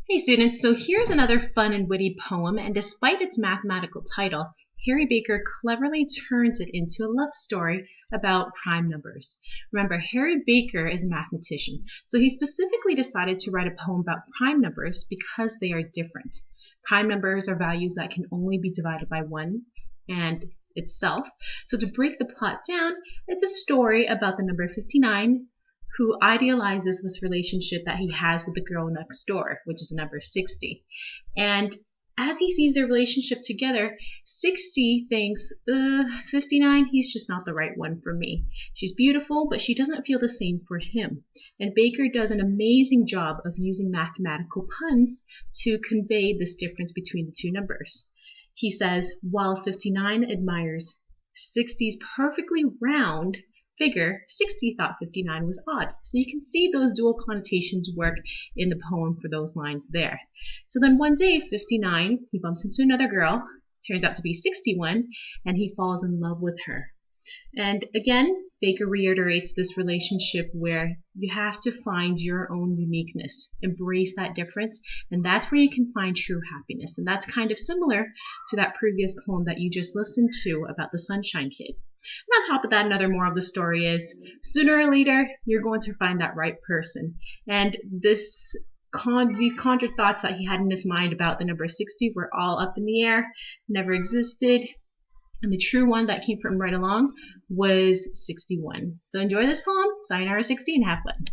Hey students, so here's another fun and witty poem, and despite its mathematical title, Harry Baker cleverly turns it into a love story about prime numbers. Remember, Harry Baker is a mathematician, so he specifically decided to write a poem about prime numbers because they are different. Prime numbers are values that can only be divided by 1 and itself. So to break the plot down, it's a story about the number 59 who idealizes this relationship that he has with the girl next door, which is the number 60. And as he sees their relationship together, 60 thinks, 59, he's just not the right one for me. She's beautiful, but she doesn't feel the same for him. And Baker does an amazing job of using mathematical puns to convey this difference between the two numbers. He says, while 59 admires 60's perfectly round figure, 60 thought 59 was odd. So you can see those dual connotations work in the poem for those lines there. So then one day, 59, he bumps into another girl, turns out to be 61, and he falls in love with her. And again, Baker reiterates this relationship where you have to find your own uniqueness, embrace that difference, and that's where you can find true happiness. And that's kind of similar to that previous poem that you just listened to about the Sunshine Kid. And on top of that, another moral of the story is sooner or later, you're going to find that right person. And these conjured thoughts that he had in his mind about the number 60 were all up in the air, never existed. And the true one that came from right along was 61. So enjoy this poem, Sayonara 60, and have fun.